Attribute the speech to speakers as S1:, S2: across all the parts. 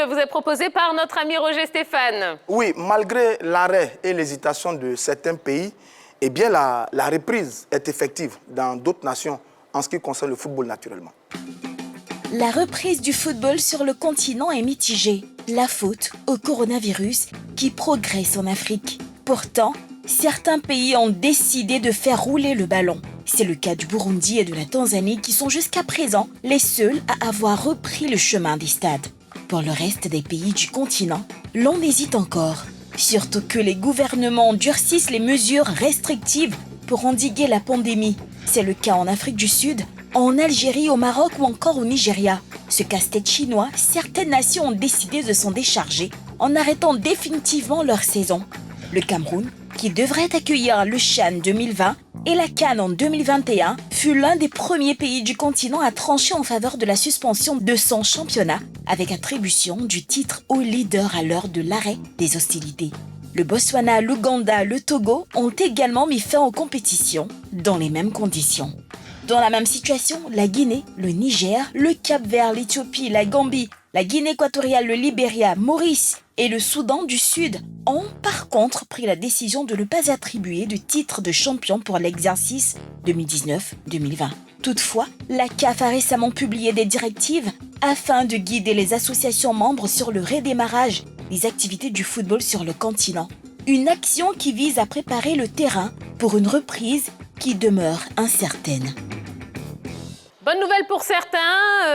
S1: vous est proposé par notre ami Roger Stéphane.
S2: Oui, malgré l'arrêt et l'hésitation de certains pays, eh bien la reprise est effective dans d'autres nations en ce qui concerne le football naturellement.
S3: La reprise du football sur le continent est mitigée. La faute au coronavirus qui progresse en Afrique. Pourtant, certains pays ont décidé de faire rouler le ballon. C'est le cas du Burundi et de la Tanzanie qui sont jusqu'à présent les seuls à avoir repris le chemin des stades. Pour le reste des pays du continent, l'on hésite encore. Surtout que les gouvernements durcissent les mesures restrictives pour endiguer la pandémie. C'est le cas en Afrique du Sud, en Algérie, au Maroc ou encore au Nigeria. Ce casse-tête chinois, certaines nations ont décidé de s'en décharger en arrêtant définitivement leur saison. Le Cameroun, qui devrait accueillir le CHAN 2020 et la CAN en 2021, fut l'un des premiers pays du continent à trancher en faveur de la suspension de son championnat avec attribution du titre au leader à l'heure de l'arrêt des hostilités. Le Botswana, l'Ouganda, le Togo ont également mis fin aux compétitions dans les mêmes conditions. Dans la même situation, la Guinée, le Niger, le Cap-Vert, l'Éthiopie, la Gambie, la Guinée équatoriale, le Libéria, Maurice et le Soudan du Sud ont par contre pris la décision de ne pas attribuer de titre de champion pour l'exercice 2019-2020. Toutefois, la CAF a récemment publié des directives afin de guider les associations membres sur le redémarrage des activités du football sur le continent. Une action qui vise à préparer le terrain pour une reprise qui demeure incertaine.
S1: Bonne nouvelle pour certains,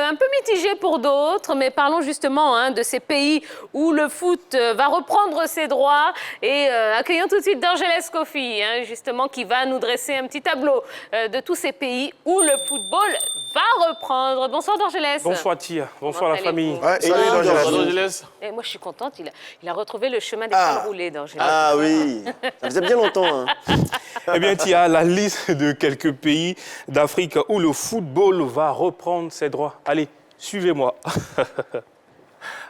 S1: un peu mitigée pour d'autres, mais parlons justement de ces pays où le foot va reprendre ses droits et accueillons tout de suite Dorgelès Kofi, justement, qui va nous dresser un petit tableau de tous ces pays où le football va reprendre. Bonsoir Dorgelès.
S4: Bonsoir Tia, bonsoir la famille.
S2: Ouais, salut Dorgelès.
S1: Et moi je suis contente, il a retrouvé le chemin des poils roulés Dorgelès.
S5: Ah oui, ça faisait bien longtemps.
S4: Eh bien Tia, la liste de quelques pays d'Afrique où le football va reprendre ses droits. Allez, suivez-moi.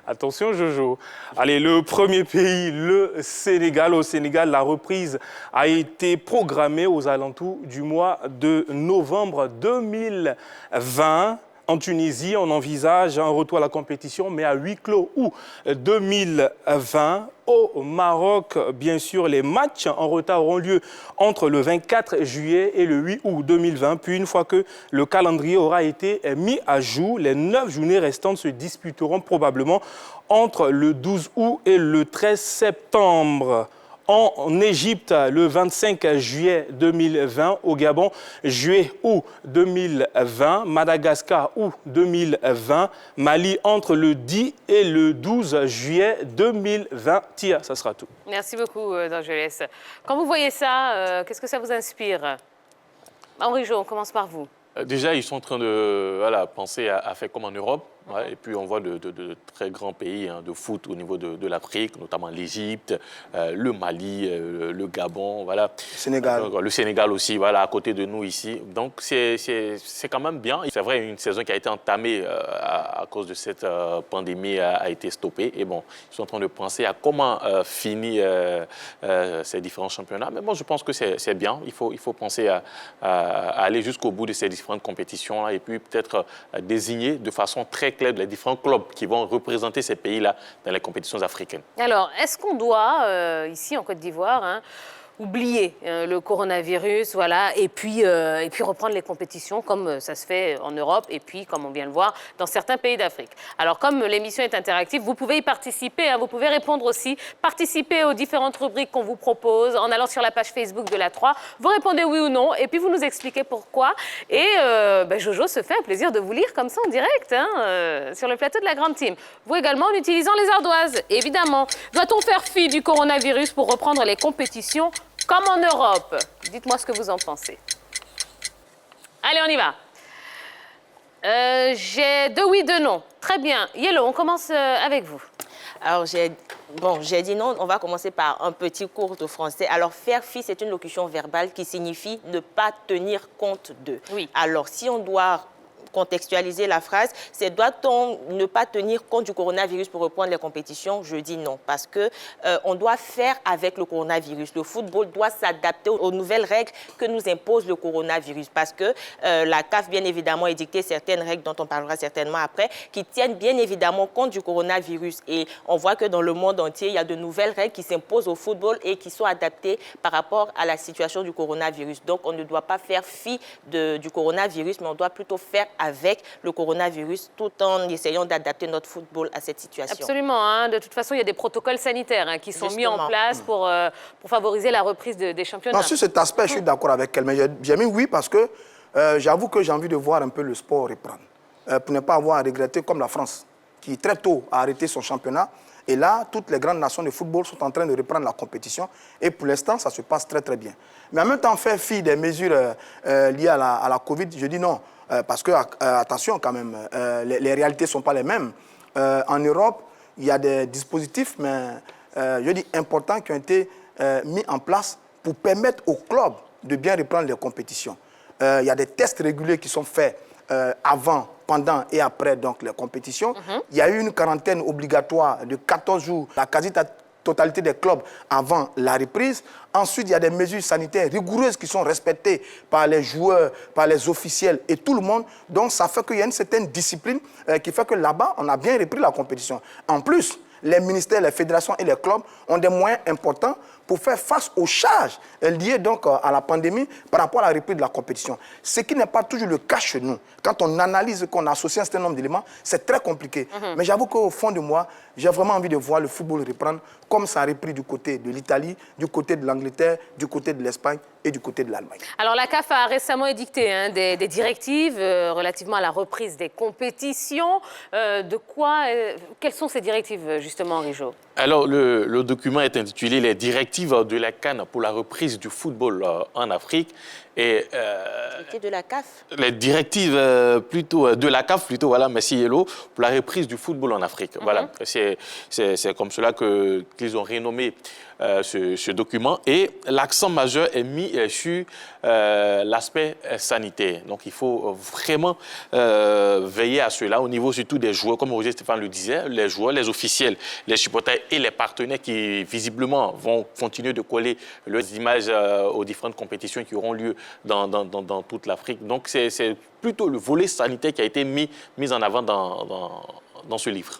S4: Attention Jojo. Allez, le premier pays, le Sénégal. Au Sénégal, la reprise a été programmée aux alentours du mois de novembre 2020. En Tunisie, on envisage un retour à la compétition, mais à huis clos, août 2020. Au Maroc, bien sûr, les matchs en retard auront lieu entre le 24 juillet et le 8 août 2020. Puis, une fois que le calendrier aura été mis à jour, les 9 journées restantes se disputeront probablement entre le 12 août et le 13 septembre. En Égypte, le 25 juillet 2020, au Gabon, juillet-août 2020, Madagascar, août 2020, Mali entre le 10 et le 12 juillet 2020. Tia, ça sera tout.
S1: Merci beaucoup, Dorgelès. Quand vous voyez ça, qu'est-ce que ça vous inspire? Henri Jo, on commence par vous.
S6: Déjà, ils sont en train de penser à faire comme en Europe. Ouais, et puis on voit de très grands pays de foot au niveau de l'Afrique, notamment l'Égypte, le Mali, le Gabon, voilà.
S2: Sénégal.
S6: Le Sénégal aussi, voilà, à côté de nous ici. Donc c'est quand même bien. C'est vrai, une saison qui a été entamée à cause de cette pandémie a été stoppée. Et bon, ils sont en train de penser à comment finir ces différents championnats. Mais bon, je pense que c'est bien. Il faut penser à aller jusqu'au bout de ces différentes compétitions-là et puis peut-être désigner de façon très claire les différents clubs qui vont représenter ces pays-là dans les compétitions africaines.
S1: Alors, est-ce qu'on doit, ici en Côte d'Ivoire, oublier le coronavirus, voilà, et puis reprendre les compétitions comme ça se fait en Europe et puis, comme on vient de le voir, dans certains pays d'Afrique. Alors, comme l'émission est interactive, vous pouvez y participer, vous pouvez répondre aussi, participer aux différentes rubriques qu'on vous propose en allant sur la page Facebook de la 3. Vous répondez oui ou non et puis vous nous expliquez pourquoi. Et Jojo se fait un plaisir de vous lire comme ça en direct sur le plateau de la Grande Team. Vous également en utilisant les ardoises, évidemment. Doit-on faire fi du coronavirus pour reprendre les compétitions comme en Europe? Dites-moi ce que vous en pensez. Allez, on y va. J'ai 2 oui, 2 non. Très bien. Yellow, on commence avec vous.
S7: Alors, j'ai dit non. On va commencer par un petit cours de français. Alors, faire fi, c'est une locution verbale qui signifie ne pas tenir compte de.
S1: Oui.
S7: Alors, si on doit contextualiser la phrase, c'est doit-on ne pas tenir compte du coronavirus pour reprendre les compétitions? Je dis non, parce que on doit faire avec le coronavirus. Le football doit s'adapter aux nouvelles règles que nous impose le coronavirus, parce que la CAF, bien évidemment, édicté certaines règles dont on parlera certainement après, qui tiennent bien évidemment compte du coronavirus. Et on voit que dans le monde entier, il y a de nouvelles règles qui s'imposent au football et qui sont adaptées par rapport à la situation du coronavirus. Donc, on ne doit pas faire fi du coronavirus, mais on doit plutôt faire avec le coronavirus tout en essayant d'adapter notre football à cette situation.
S1: Absolument. Hein. De toute façon, il y a des protocoles sanitaires qui sont mis en place pour favoriser la reprise des championnats.
S2: Non, sur cet aspect, je suis d'accord avec elle. Mais j'ai mis oui parce que j'avoue que j'ai envie de voir un peu le sport reprendre. Pour ne pas avoir à regretter comme la France, qui très tôt a arrêté son championnat. Et là, toutes les grandes nations de football sont en train de reprendre la compétition. Et pour l'instant, ça se passe très, très bien. Mais en même temps, faire fi des mesures liées à la Covid, je dis non. Parce que, attention quand même, les réalités ne sont pas les mêmes. En Europe, il y a des dispositifs, mais je dis importants, qui ont été mis en place pour permettre aux clubs de bien reprendre les compétitions. Il y a des tests réguliers qui sont faits avant, pendant et après donc, les compétitions. Il y a eu une quarantaine obligatoire de 14 jours, la quasi-totalité des clubs avant la reprise. Ensuite, il y a des mesures sanitaires rigoureuses qui sont respectées par les joueurs, par les officiels et tout le monde. Donc, ça fait qu'il y a une certaine discipline qui fait que là-bas, on a bien repris la compétition. En plus, les ministères, les fédérations et les clubs ont des moyens importants pour faire face aux charges liées donc à la pandémie par rapport à la reprise de la compétition. Ce qui n'est pas toujours le cas chez nous. Quand on analyse, qu'on associe un certain nombre d'éléments, c'est très compliqué. Mais j'avoue qu'au fond de moi, j'ai vraiment envie de voir le football reprendre comme ça a repris du côté de l'Italie, du côté de l'Angleterre, du côté de l'Espagne et du côté de l'Allemagne.
S1: Alors la CAF a récemment édicté des directives relativement à la reprise des compétitions. Quelles sont ces directives justement, Rijo?
S6: Alors, le document est intitulé « Les directives de la CAN pour la reprise du football en Afrique ». Et
S7: de la CAF.
S6: Les directives de la CAF, voilà, merci Hello, pour la reprise du football en Afrique. Voilà, c'est comme cela qu'ils ont renommé ce document. Et l'accent majeur est mis sur l'aspect sanitaire. Donc, il faut vraiment veiller à cela au niveau surtout des joueurs, comme Roger Stéphane le disait, les joueurs, les officiels, les supporters et les partenaires qui, visiblement, vont continuer de coller leurs images aux différentes compétitions qui auront lieu dans toute l'Afrique. Donc, c'est plutôt le volet sanitaire qui a été mis en avant dans ce livre.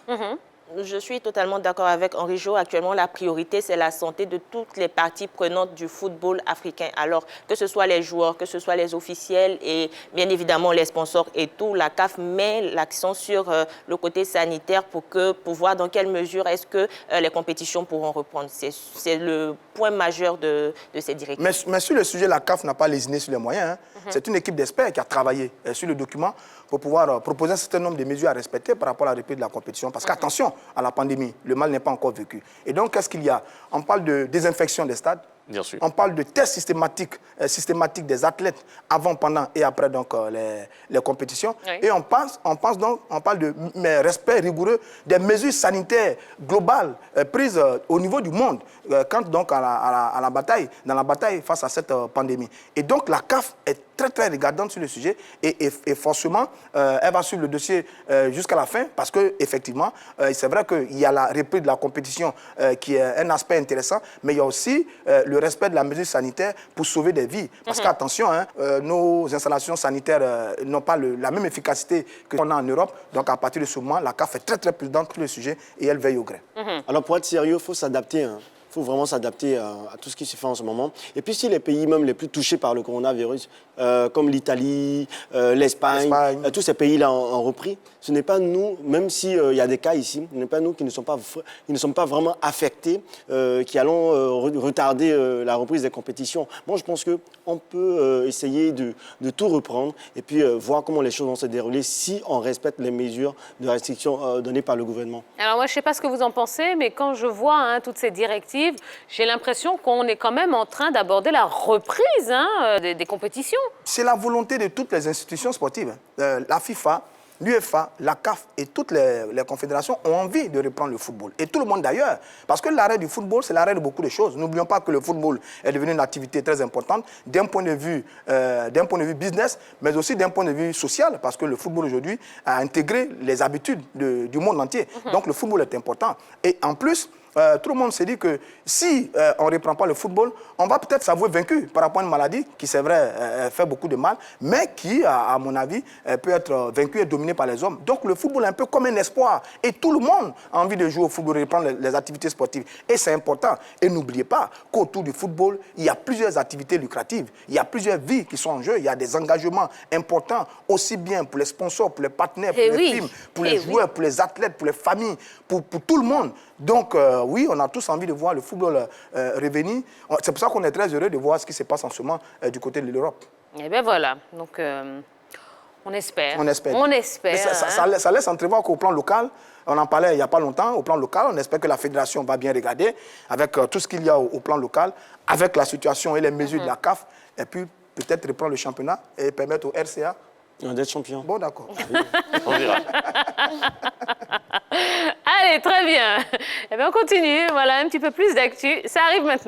S7: Je suis totalement d'accord avec Henri Jo. Actuellement, la priorité, c'est la santé de toutes les parties prenantes du football africain. Alors, que ce soit les joueurs, que ce soit les officiels et bien évidemment les sponsors et tout, la CAF met l'accent sur le côté sanitaire pour voir dans quelle mesure est-ce que les compétitions pourront reprendre. C'est le point majeur de ces directives.
S2: Mais sur le sujet, la CAF n'a pas lésiné sur les moyens. C'est une équipe d'experts qui a travaillé sur le document pour pouvoir proposer un certain nombre de mesures à respecter par rapport à la reprise de la compétition. Parce qu'attention à la pandémie, le mal n'est pas encore vécu. Et donc, qu'est-ce qu'il y a? On parle de désinfection des stades.
S6: Bien sûr.
S2: On parle de tests systématiques des athlètes avant, pendant et après donc, les compétitions. Oui. Et on parle de respect rigoureux des mesures sanitaires globales prises au niveau du monde quant donc à la bataille, dans la bataille face à cette pandémie. Et donc la CAF est très très regardante sur le sujet et forcément elle va suivre le dossier jusqu'à la fin parce qu'effectivement c'est vrai qu'il y a la reprise de la compétition qui est un aspect intéressant, mais il y a aussi le respect de la mesure sanitaire pour sauver des vies. Parce qu'attention, nos installations sanitaires n'ont pas la même efficacité que qu'on a en Europe. Donc à partir de ce moment, la CAF est très très prudente sur le sujet et elle veille au grain.
S5: Alors pour être sérieux, il faut s'adapter. Il faut vraiment s'adapter à tout ce qui se fait en ce moment. Et puis si les pays même les plus touchés par le coronavirus, comme l'Italie, l'Espagne, tous ces pays-là ont repris, ce n'est pas nous, même s'il y a des cas ici, ce n'est pas nous qui ne sommes pas vraiment affectés, qui allons retarder la reprise des compétitions. Moi, je pense qu'on peut essayer de tout reprendre et puis voir comment les choses vont se dérouler si on respecte les mesures de restriction données par le gouvernement.
S1: Alors moi, je ne sais pas ce que vous en pensez, mais quand je vois toutes ces directives, j'ai l'impression qu'on est quand même en train d'aborder la reprise des compétitions.
S2: C'est la volonté de toutes les institutions sportives. La FIFA l'UEFA, la CAF et toutes les confédérations ont envie de reprendre le football. Et tout le monde d'ailleurs. Parce que l'arrêt du football, c'est l'arrêt de beaucoup de choses. N'oublions pas que le football est devenu une activité très importante d'un point de vue business, mais aussi d'un point de vue social, parce que le football aujourd'hui a intégré les habitudes du monde entier. Donc le football est important. Et en plus, tout le monde s'est dit que si on ne reprend pas le football, on va peut-être s'avouer vaincu par rapport à une maladie qui, c'est vrai, fait beaucoup de mal, mais qui, à mon avis, peut être vaincue et dominée par les hommes. Donc le football est un peu comme un espoir. Et tout le monde a envie de jouer au football, de reprendre les activités sportives. Et c'est important. Et n'oubliez pas qu'autour du football, il y a plusieurs activités lucratives. Il y a plusieurs vies qui sont en jeu. Il y a des engagements importants, aussi bien pour les sponsors, pour les partenaires, pour les films, pour les joueurs, pour les athlètes, pour les familles, pour tout le monde. Donc, oui, on a tous envie de voir le football revenir. C'est pour ça qu'on est très heureux de voir ce qui se passe en ce moment du côté de l'Europe.
S1: Et bien voilà, donc on espère.
S2: On espère.
S1: On espère.
S2: Ça laisse entrevoir qu'au plan local, on en parlait il n'y a pas longtemps, au plan local, on espère que la fédération va bien regarder avec tout ce qu'il y a au plan local, avec la situation et les mesures de la CAF, et puis peut-être reprendre le championnat et permettre au RCA
S5: d'être champion.
S2: Bon, d'accord.
S6: On verra.
S1: Allez, très bien. Eh bien, on continue. Voilà, un petit peu plus d'actu. Ça arrive maintenant.